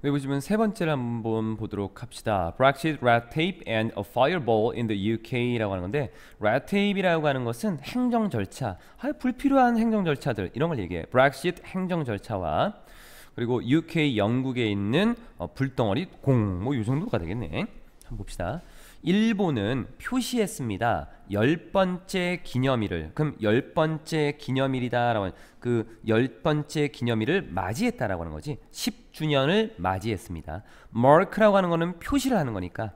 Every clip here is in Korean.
네, 보시면 세 번째를 한번 보도록 합시다. Brexit, red tape and a fireball in the UK라고 하는 건데, red tape이라고 하는 것은 행정 절차, 불필요한 행정 절차들 이런 걸 얘기해. Brexit 행정 절차와 그리고 UK 영국에 있는 불덩어리 공, 뭐 이 정도가 되겠네. 한번 봅시다. 일본은 표시했습니다. 10번째 기념일을. 그럼 10번째 기념일이다라고 그 10번째 기념일을 맞이했다라고 하는 거지. 10주년을 맞이했습니다. mark라고 하는 거는 표시를 하는 거니까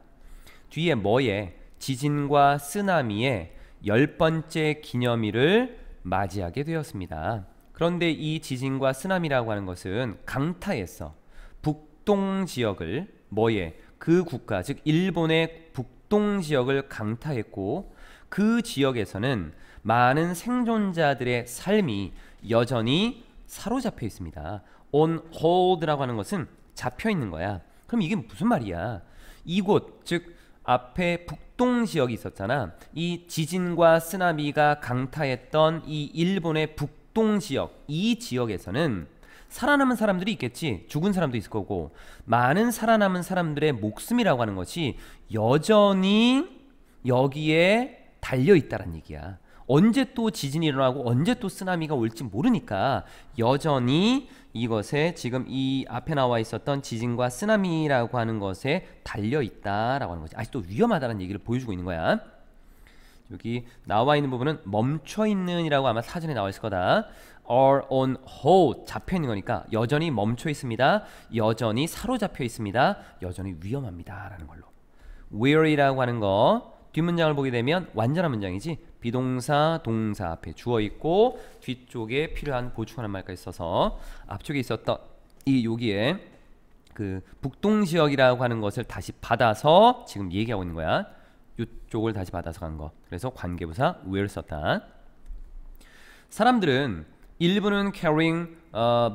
뒤에 뭐에 지진과 쓰나미의 10번째 기념일을 맞이하게 되었습니다. 그런데 이 지진과 쓰나미라고 하는 것은 강타했어. 북동 지역을 뭐에 그 국가 즉 일본의 북동 지역을 강타했고 그 지역에서는 많은 생존자들의 삶이 여전히 사로잡혀 있습니다. on hold라고 하는 것은 잡혀 있는 거야. 그럼 이게 무슨 말이야? 이곳 즉 앞에 북동 지역이 있었잖아. 이 지진과 쓰나미가 강타했던 이 일본의 북동 지역, 이 지역에서는 살아남은 사람들이 있겠지. 죽은 사람도 있을 거고 많은 살아남은 사람들의 목숨이라고 하는 것이 여전히 여기에 달려있다란 얘기야. 언제 또 지진이 일어나고 언제 또 쓰나미가 올지 모르니까 여전히 이것에 지금 이 앞에 나와 있었던 지진과 쓰나미라고 하는 것에 달려있다라고 하는 거지. 아직도 위험하다는 얘기를 보여주고 있는 거야. 여기 나와 있는 부분은 멈춰있는 이라고 아마 사전에 나와 있을 거다. are on hold 잡혀 있는 거니까 여전히 멈춰 있습니다. 여전히 사로잡혀 있습니다. 여전히 위험합니다 라는 걸로. where이라고 하는 거 뒷문장을 보게 되면 완전한 문장이지. 비동사 동사 앞에 주어 있고 뒤쪽에 필요한 보충하는 말까지 써서 앞쪽에 있었던 이 여기에 그 북동 지역이라고 하는 것을 다시 받아서 지금 얘기하고 있는 거야. 이쪽을 다시 받아서 간 거. 그래서 관계부사 where 썼다. 사람들은 일부는 carrying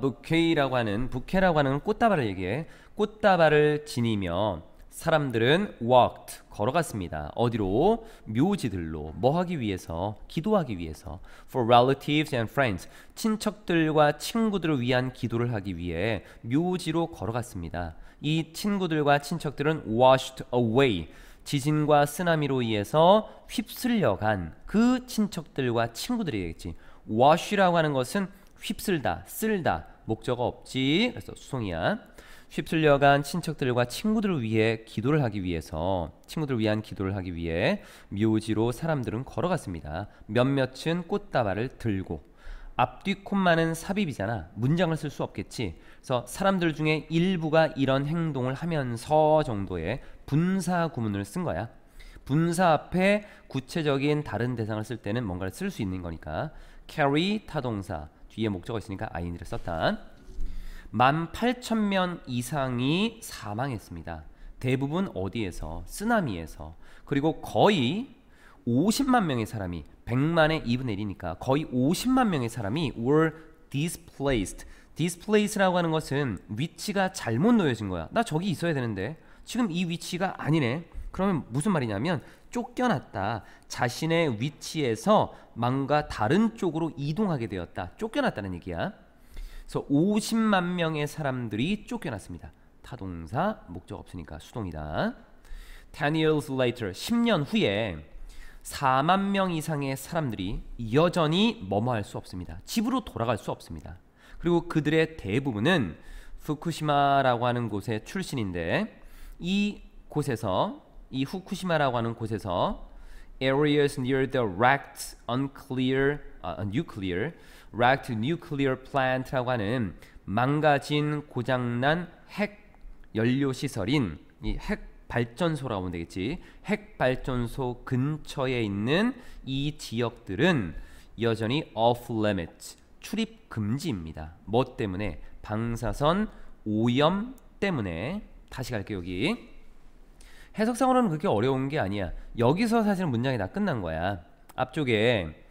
bouquet라고 하는 부케라고 하는 꽃다발을 얘기해. 꽃다발을 지니며 사람들은 walked 걸어갔습니다. 어디로? 묘지들로. 뭐 하기 위해서? 기도하기 위해서. For relatives and friends 친척들과 친구들을 위한 기도를 하기 위해 묘지로 걸어갔습니다. 이 친구들과 친척들은 washed away 지진과 쓰나미로 인해서 휩쓸려간 그 친척들과 친구들이겠지. wash라고 하는 것은 휩쓸다, 쓸다, 목적어 없지. 그래서 수송이야. 휩쓸려간 친척들과 친구들을 위해 기도를 하기 위해서 친구들을 위한 기도를 하기 위해 묘지로 사람들은 걸어갔습니다. 몇몇은 꽃다발을 들고. 앞뒤 콤마는 삽입이잖아. 문장을 쓸 수 없겠지. 그래서 사람들 중에 일부가 이런 행동을 하면서 정도의 분사 구문을 쓴 거야. 분사 앞에 구체적인 다른 대상을 쓸 때는 뭔가를 쓸 수 있는 거니까 carry 타동사 뒤에 목적어 있으니까 ing를 썼다. 18,000명 이상이 사망했습니다. 대부분 어디에서? 쓰나미에서. 그리고 거의 50만 명의 사람이 100만의 2분의 1이니까 거의 50만 명의 사람이 were displaced. displaced라고 하는 것은 위치가 잘못 놓여진 거야. 나 저기 있어야 되는데 지금 이 위치가 아니네. 그러면 무슨 말이냐면 쫓겨났다. 자신의 위치에서 뭔가 다른 쪽으로 이동하게 되었다. 쫓겨났다는 얘기야. 그래서 50만 명의 사람들이 쫓겨났습니다. 타동사 목적 없으니까 수동이다. 10 years later 10년 후에 4만 명 이상의 사람들이 여전히 뭐뭐 할 수 없습니다. 집으로 돌아갈 수 없습니다. 그리고 그들의 대부분은 후쿠시마라고 하는 곳의 출신인데 이 곳에서 이 후쿠시마라고 하는 곳에서 areas near the wrecked wrecked nuclear plant라고 하는 망가진 고장난 핵 연료 시설인 이 핵 발전소라고 하면 되겠지. 핵 발전소 근처에 있는 이 지역들은 여전히 off limits 출입 금지입니다. 뭐 때문에? 방사선 오염 때문에. 다시 갈게요. 여기 해석상으로는 그렇게 어려운 게 아니야. 여기서 사실은 문장이 다 끝난 거야. 앞쪽에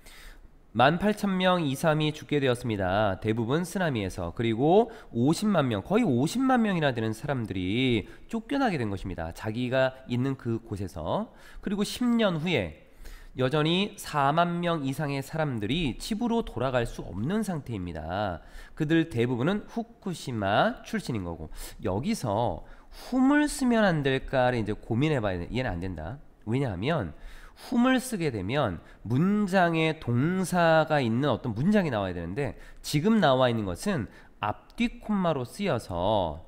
18,000명 이상이 죽게 되었습니다. 대부분 쓰나미에서. 그리고 50만 명, 거의 50만 명이나 되는 사람들이 쫓겨나게 된 것입니다. 자기가 있는 그 곳에서. 그리고 10년 후에 여전히 4만 명 이상의 사람들이 집으로 돌아갈 수 없는 상태입니다. 그들 대부분은 후쿠시마 출신인 거고, 여기서 whom을 쓰면 안 될까를 이제 고민해 봐야 돼. 얘는 안 된다. 왜냐하면 whom을 쓰게 되면 문장에 동사가 있는 어떤 문장이 나와야 되는데, 지금 나와 있는 것은 앞뒤 콤마로 쓰여서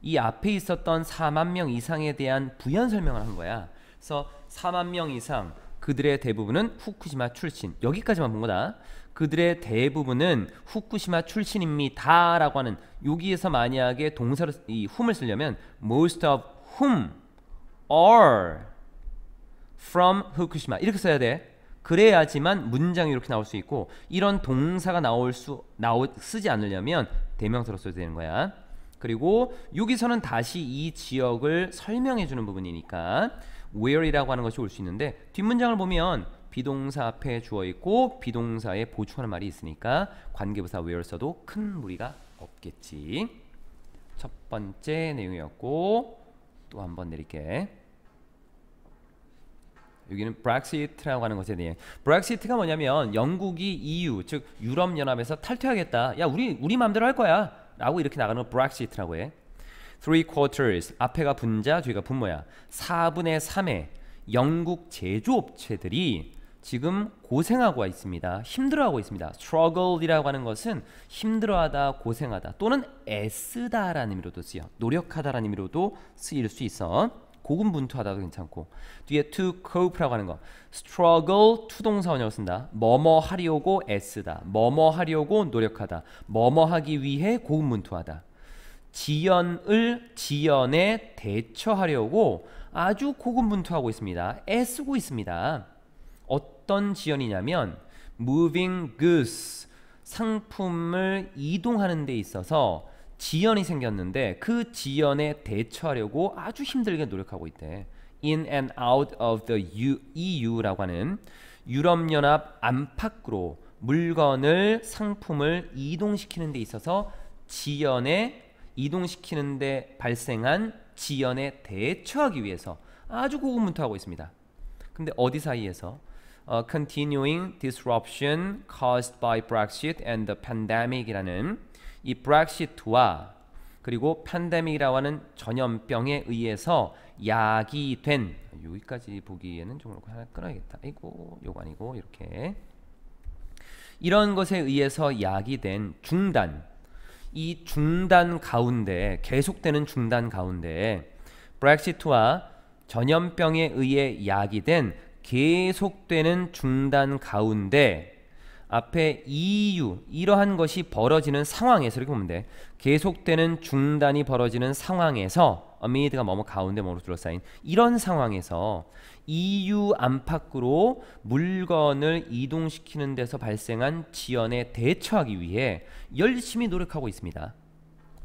이 앞에 있었던 4만 명 이상에 대한 부연 설명을 한 거야. 그래서 4만 명 이상, 그들의 대부분은 후쿠시마 출신, 여기까지만 본 거다. 그들의 대부분은 후쿠시마 출신입니다 라고 하는, 여기에서 만약에 동사로 이 whom을 쓰려면 most of whom are from 후쿠시마 이렇게 써야 돼. 그래야지만 문장이 이렇게 나올 수 있고, 이런 동사가 쓰지 않으려면 대명사로 써야 되는 거야. 그리고 여기서는 다시 이 지역을 설명해 주는 부분이니까 where이라고 하는 것이 올 수 있는데, 뒷문장을 보면 비동사 앞에 주어 있고 비동사에 보충하는 말이 있으니까 관계부사 where 써도 큰 무리가 없겠지. 첫 번째 내용이었고, 또 한번 내릴게. 여기는 브렉시트라고 하는 것에 대해, 브렉시트가 뭐냐면 영국이 EU 즉 유럽연합에서 탈퇴하겠다, 야 우리 마음대로 할 거야 라고 이렇게 나가는 걸 브렉시트라고 해. 3/4 앞에가 분자, 뒤가 분모야. 4분의 3의 영국 제조업체들이 지금 고생하고 있습니다. 힘들어하고 있습니다. struggle이라고 하는 것은 힘들어하다, 고생하다 또는 애쓰다 라는 의미로도 쓰여, 노력하다 라는 의미로도 쓰일 수 있어. 고군분투하다도 괜찮고, 뒤에 to cope라고 하는 거, struggle 투동사 원형을 쓴다. 뭐뭐 하려고 애쓰다, 뭐뭐 하려고 노력하다, 뭐뭐 하기 위해 고군분투하다. 지연에 대처하려고 아주 고군분투하고 있습니다. 애쓰고 있습니다. 어떤 지연이냐면 moving goods, 상품을 이동하는 데 있어서 지연이 생겼는데 그 지연에 대처하려고 아주 힘들게 노력하고 있대. In and out of the EU라고 하는 유럽연합 안팎으로 물건을, 상품을 이동시키는 데 있어서 이동시키는 데 발생한 지연에 대처하기 위해서 아주 고군분투하고 있습니다. 근데 어디 사이에서? Continuing disruption caused by Brexit and the pandemic이라는 이 브렉시트와 그리고 팬데믹이라고 하는 전염병에 의해서 야기된, 여기까지 보기에는 좀 하나 끊어야겠다. 이거 요거 아니고 이렇게, 이런 것에 의해서 야기된 중단, 이 중단 가운데, 계속되는 중단 가운데, 브렉시트와 전염병에 의해 야기된 계속되는 중단 가운데 앞에 EU, 이러한 것이 벌어지는 상황에서, 이렇게 보면 돼. 계속되는 중단이 벌어지는 상황에서, amid가 뭐뭐 가운데 뭐로 둘러싸인 이런 상황에서 EU 안팎으로 물건을 이동시키는 데서 발생한 지연에 대처하기 위해 열심히 노력하고 있습니다.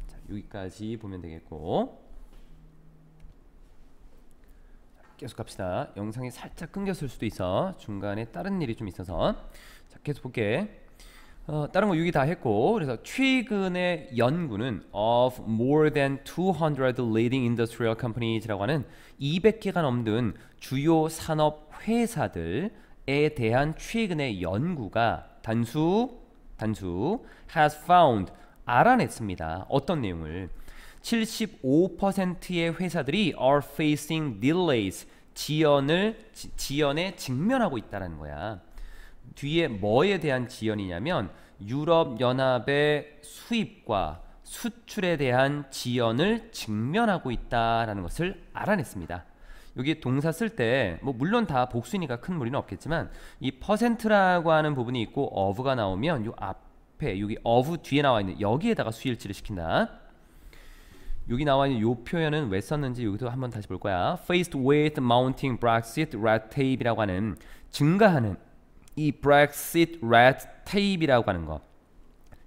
자, 여기까지 보면 되겠고, 계속 갑시다. 영상이 살짝 끊겼을 수도 있어. 중간에 다른 일이 좀 있어서. 자, 계속 볼게. 다른 거 6이 다 했고, 그래서 최근의 연구는 of more than 200 leading industrial companies라고 하는 200개가 넘는 주요 산업 회사들에 대한 최근의 연구가 단수 has found, 알아냈습니다. 어떤 내용을? 75%의 회사들이 are facing delays, 지연에 직면하고 있다는 거야. 뒤에 뭐에 대한 지연이냐면 유럽연합의 수입과 수출에 대한 지연을 직면하고 있다라는 것을 알아냈습니다. 여기 동사 쓸 때 뭐 물론 다 복수니까 큰 무리는 없겠지만 이 퍼센트라고 하는 부분이 있고 of가 나오면 요 앞에 여기 of 뒤에 나와 있는 여기에다가 수일치를 시킨다. 여기 나와 있는 요 표현은 왜 썼는지 여기도 한번 다시 볼 거야. Faced with mounting Brexit red tape이라고 하는, 증가하는 이 Brexit red tape이라고 하는 거,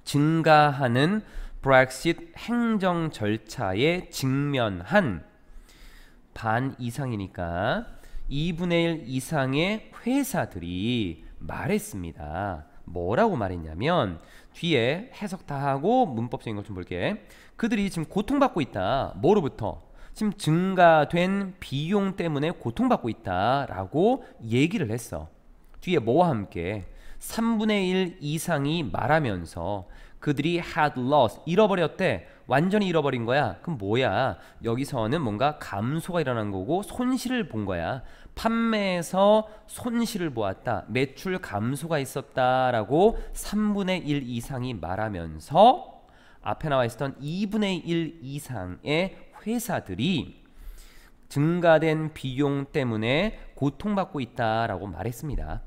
증가하는 Brexit 행정 절차에 직면한 반 이상이니까 2분의 1 이상의 회사들이 말했습니다. 뭐라고 말했냐면, 뒤에 해석 다 하고 문법적인 것 좀 볼게. 그들이 지금 고통받고 있다. 뭐로부터? 지금 증가된 비용 때문에 고통받고 있다라고 얘기를 했어. 뒤에 뭐와 함께 3분의 1 이상이 말하면서 그들이 had lost, 잃어버렸대. 완전히 잃어버린 거야. 그럼 뭐야? 여기서는 뭔가 감소가 일어난 거고 손실을 본 거야. 판매에서 손실을 보았다. 매출 감소가 있었다라고 3분의 1 이상이 말하면서 앞에 나와 있었던 2분의 1 이상의 회사들이 증가된 비용 때문에 고통받고 있다라고 말했습니다.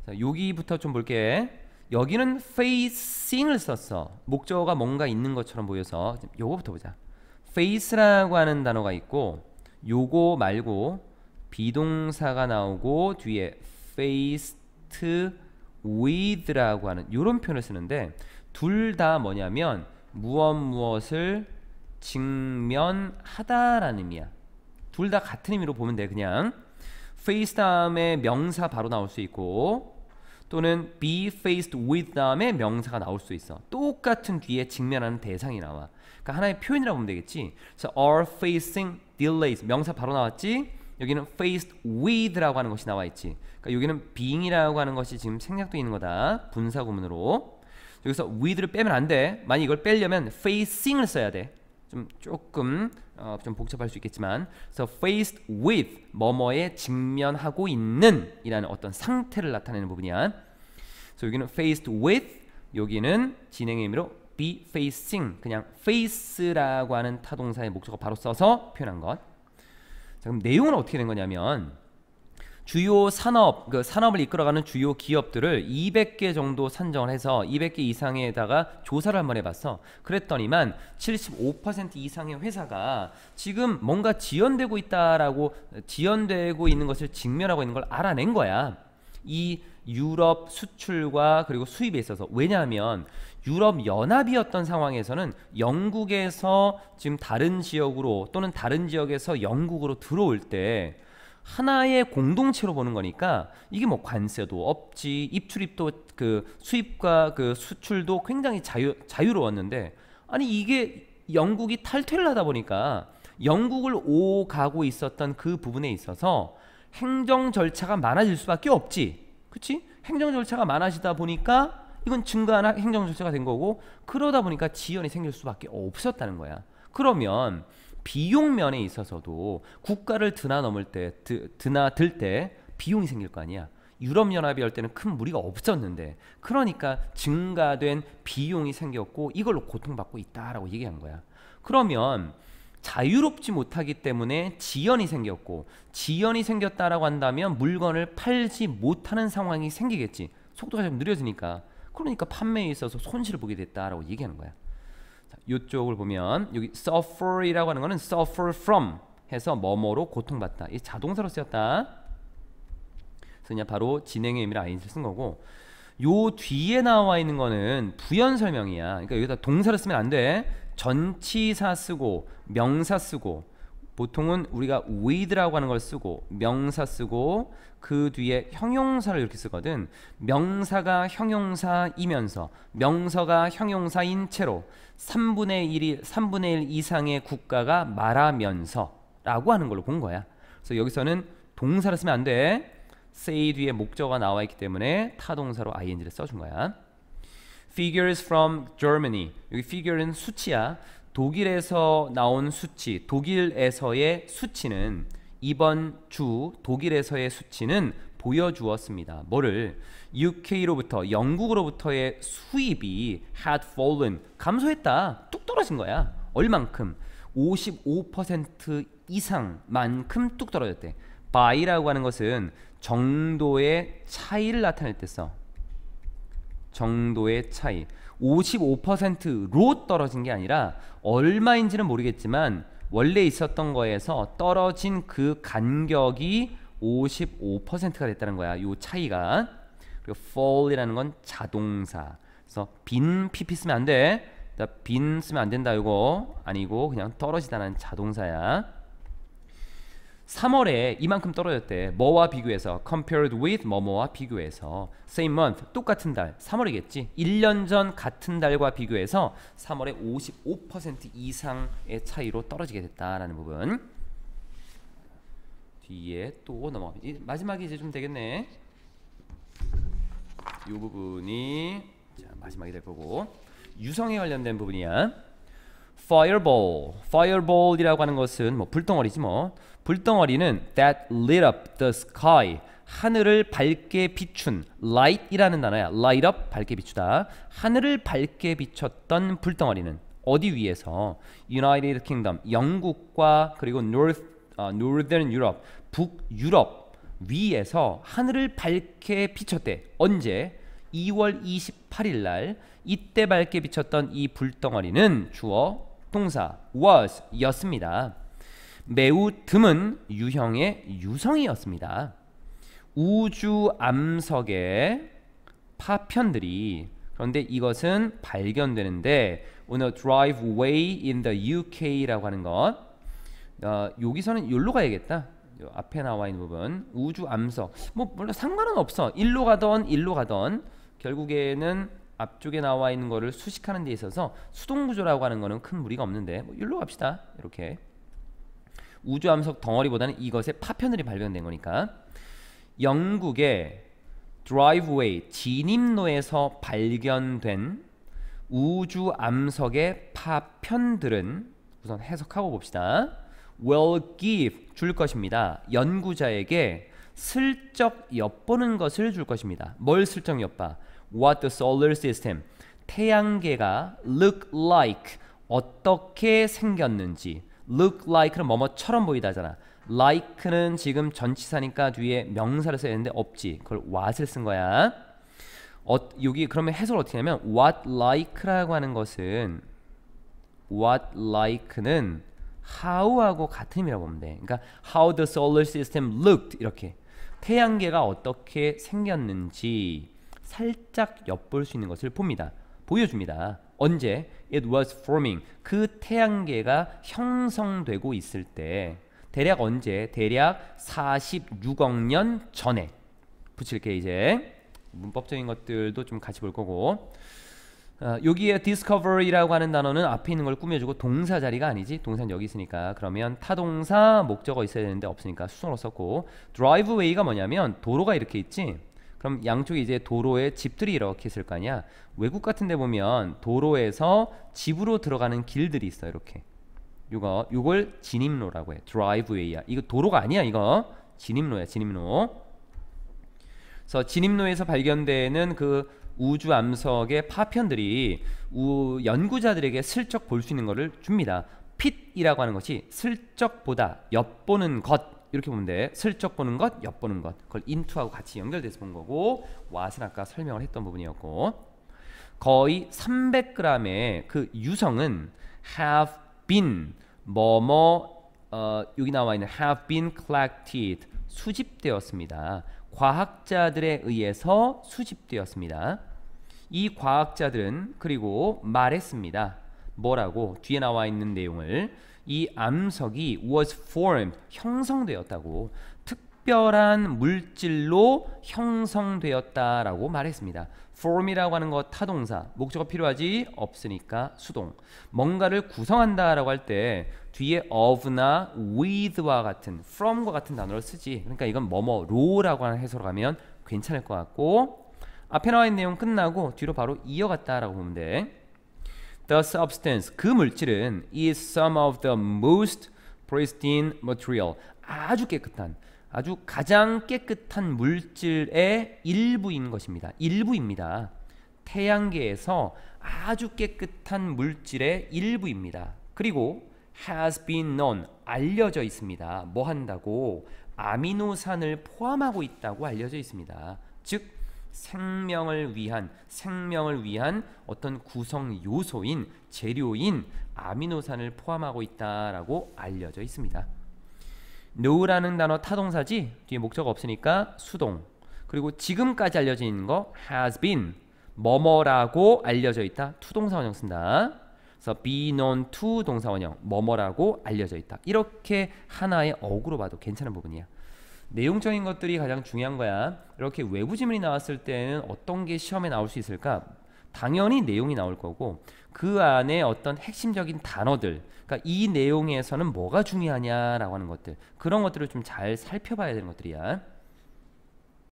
자, 여기부터 좀 볼게. 여기는 facing을 썼어. 목적어가 뭔가 있는 것처럼 보여서 요거부터 보자. face라고 하는 단어가 있고 요거 말고 비동사가 나오고 뒤에 faced with라고 하는 요런 표현을 쓰는데 둘 다 뭐냐면 무엇을 직면하다라는 의미야. 둘 다 같은 의미로 보면 돼. 그냥 face 다음에 명사 바로 나올 수 있고 또는 be faced with 다음에 명사가 나올 수 있어. 똑같은 뒤에 직면하는 대상이 나와. 그러니까 하나의 표현이라고 보면 되겠지. 그래서 are facing delays 명사 바로 나왔지. 여기는 faced with라고 하는 것이 나와 있지. 그러니까 여기는 being이라고 하는 것이 지금 생략돼 있는 거다. 분사 구문으로. 여기서 with를 빼면 안 돼. 만약 이걸 빼려면 facing을 써야 돼. 조금 좀 복잡할 수 있겠지만, 그래서 faced with 뭐뭐에 직면하고 있는 이라는 어떤 상태를 나타내는 부분이야. 그래서 여기는 faced with, 여기는 진행의 의미로 be facing, 그냥 face라고 하는 타동사의 목적어 바로 써서 표현한 것. 자, 그럼 내용은 어떻게 된 거냐면 주요 산업, 그 산업을 이끌어가는 주요 기업들을 200개 정도 산정을 해서 200개 이상에다가 조사를 한번 해봤어. 그랬더니만 75% 이상의 회사가 지금 뭔가 지연되고 있다라고, 지연되고 있는 것을 직면하고 있는 걸 알아낸 거야. 이 유럽 수출과 그리고 수입에 있어서. 왜냐하면 유럽 연합이었던 상황에서는 영국에서 지금 다른 지역으로 또는 다른 지역에서 영국으로 들어올 때 하나의 공동체로 보는 거니까 이게 뭐 관세도 없지, 입출입도 그 수입과 그 수출도 굉장히 자유로웠는데, 아니 이게 영국이 탈퇴를 하다 보니까 영국을 오가고 있었던 그 부분에 있어서 행정 절차가 많아질 수밖에 없지. 그치? 행정 절차가 많아지다 보니까 이건 증가한 행정 절차가 된 거고, 그러다 보니까 지연이 생길 수밖에 없었다는 거야. 그러면 비용 면에 있어서도 국가를 드나들 때 비용이 생길 거 아니야. 유럽연합이 할 때는 큰 무리가 없었는데, 그러니까 증가된 비용이 생겼고 이걸로 고통받고 있다라고 얘기한 거야. 그러면 자유롭지 못하기 때문에 지연이 생겼고, 지연이 생겼다라고 한다면 물건을 팔지 못하는 상황이 생기겠지. 속도가 좀 느려지니까. 그러니까 판매에 있어서 손실을 보게 됐다라고 얘기하는 거야. 이쪽을 보면 여기 suffer이라고 하는 거는 suffer from 해서 뭐뭐로 고통받다. 이 자동사로 쓰였다. 그래서 그냥 바로 진행의 의미로 ing를 쓴 거고, 요 뒤에 나와 있는 거는 부연 설명이야. 그러니까 여기다 동사를 쓰면 안 돼. 전치사 쓰고 명사 쓰고, 보통은 우리가 with라고 하는 걸 쓰고 명사 쓰고 그 뒤에 형용사를 이렇게 쓰거든. 명사가 형용사이면서 명사가 형용사인 채로 3분의 1 이상의 국가가 말하면서 라고 하는 걸로 본 거야. 그래서 여기서는 동사를 쓰면 안 돼. say 뒤에 목적어가 나와 있기 때문에 타동사로 ing를 써준 거야. Figures from Germany. 여기 figure는 수치야. 독일에서 나온 수치, 독일에서의 수치는 이번 주 독일에서의 수치는 보여주었습니다. 뭐를? UK로부터, 영국으로부터의 수입이 had fallen, 감소했다. 뚝 떨어진 거야. 얼만큼? 55% 이상만큼 뚝 떨어졌대. by라고 하는 것은 정도의 차이를 나타낼 때 써. 정도의 차이. 55%로 떨어진 게 아니라 얼마인지는 모르겠지만 원래 있었던 거에서 떨어진 그 간격이 55%가 됐다는 거야. 요 차이가. 그리고 fall이라는 건 자동사. 그래서 빈 pp 쓰면 안 돼. 빈 쓰면 안 된다. 이거 아니고 그냥 떨어지다는 자동사야. 3월에 이만큼 떨어졌대. 뭐와 비교해서? compared with 뭐뭐와 비교해서. same month 똑같은 달 3월이겠지. 1년 전 같은 달과 비교해서 3월에 55% 이상의 차이로 떨어지게 됐다라는 부분. 뒤에 또 넘어가. 마지막이 이제 좀 되겠네. 이 부분이 자, 마지막이 될 거고. 유성에 관련된 부분이야. fireball. fireball이라고 하는 것은 뭐 불덩어리지 뭐. 불덩어리는 that lit up the sky. 하늘을 밝게 비춘. light이라는 단어야. light up 밝게 비추다. 하늘을 밝게 비췄던 불덩어리는 어디 위에서? United Kingdom 영국과 그리고 Northern Europe 북유럽 위에서 하늘을 밝게 비췄대. 언제? 2월 28일 날. 이때 밝게 비쳤던 이 불덩어리는 주어 동사 was 였습니다. 매우 드문 유형의 유성이었습니다. 우주 암석의 파편들이 그런데 이것은 발견되는데 on a driveway in the UK라고 하는 것. 여기서는 여기로 가야겠다. 앞에 나와 있는 부분 우주 암석 뭐 물론 상관은 없어. 일로 가던 결국에는 앞쪽에 나와 있는 거를 수식하는 데 있어서 수동구조라고 하는 거는 큰 무리가 없는데 뭐 일로 갑시다. 이렇게 우주 암석 덩어리보다는 이것의 파편들이 발견된 거니까. 영국의 드라이브웨이 진입로에서 발견된 우주 암석의 파편들은 우선 해석하고 봅시다. will give 줄 것입니다. 연구자에게 슬쩍 엿보는 것을 줄 것입니다. 뭘 슬쩍 엿봐? What the solar system 태양계가 look like 어떻게 생겼는지. look like는 뭐뭐처럼 보이다잖아. like는 지금 전치사니까 뒤에 명사를 써야 되는데 없지. 그걸 what을 쓴 거야. 여기 그러면 해석을 어떻게 하냐면 what like라고 하는 것은 what like는 how하고 같은 의미라고 보면 돼. 그러니까 how the solar system looked 이렇게 태양계가 어떻게 생겼는지 살짝 엿볼 수 있는 것을 봅니다. 보여줍니다. 언제? It was forming 그 태양계가 형성되고 있을 때. 대략 언제? 대략 46억 년 전에. 붙일게. 이제 문법적인 것들도 좀 같이 볼 거고. 여기에 discovery라고 하는 단어는 앞에 있는 걸 꾸며주고 동사 자리가 아니지. 동사는 여기 있으니까. 그러면 타동사 목적어 있어야 되는데 없으니까 수동으로 썼고. driveway가 뭐냐면 도로가 이렇게 있지. 그럼 양쪽에 이제 도로에 집들이 이렇게 있을 거 아니야. 외국 같은 데 보면 도로에서 집으로 들어가는 길들이 있어. 이렇게 요걸 진입로라고 해. driveway야. 이거 도로가 아니야. 이거 진입로야. 진입로. 그래서 진입로에서 발견되는 그 우주 암석의 파편들이 연구자들에게 슬쩍 볼 수 있는 것을 줍니다. 핏이라고 하는 것이 슬쩍 보다, 엿보는 것 이렇게 보면 돼. 슬쩍 보는 것, 엿보는 것. 그걸 into하고 같이 연결돼서 본 거고 what은 아까 설명을 했던 부분이었고 거의 300g의 그 유성은 have been 여기 나와 있는 have been collected 수집되었습니다. 과학자들에 의해서 수집되었습니다. 이 과학자들은 그리고 말했습니다. 뭐라고? 뒤에 나와 있는 내용을 이 암석이 was formed 형성되었다고 특별한 물질로 형성되었다라고 말했습니다. form이라고 하는 것 타동사 목적어 필요하지? 없으니까 수동. 뭔가를 구성한다라고 할 때 뒤에 of나 with와 같은 from과 같은 단어를 쓰지. 그러니까 이건 뭐뭐로라고 하는 해석을 하면 괜찮을 것 같고 앞에 나와 있는 내용 끝나고 뒤로 바로 이어갔다라고 보면 돼. The substance 그 물질은 is some of the most pristine material 아주 깨끗한 아주 가장 깨끗한 물질의 일부인 것입니다. 일부입니다. 태양계에서 아주 깨끗한 물질의 일부입니다. 그리고 has been known 알려져 있습니다. 뭐 한다고? 아미노산을 포함하고 있다고 알려져 있습니다. 즉 생명을 위한 어떤 구성 요소인 재료인 아미노산을 포함하고 있다라고 알려져 있습니다. know라는 단어 타동사지 뒤에 목적어 없으니까 수동. 그리고 지금까지 알려져 있는 거 has been 뭐뭐라고 알려져 있다 투동사 원형 쓴다. 그래서 be known to 동사 원형 뭐뭐라고 알려져 있다. 이렇게 하나의 어구로 봐도 괜찮은 부분이야. 내용적인 것들이 가장 중요한 거야. 이렇게 외부 지문이 나왔을 때는 어떤 게 시험에 나올 수 있을까? 당연히 내용이 나올 거고 그 안에 어떤 핵심적인 단어들, 그러니까 이 내용에서는 뭐가 중요하냐라고 하는 것들, 그런 것들을 좀 잘 살펴봐야 되는 것들이야.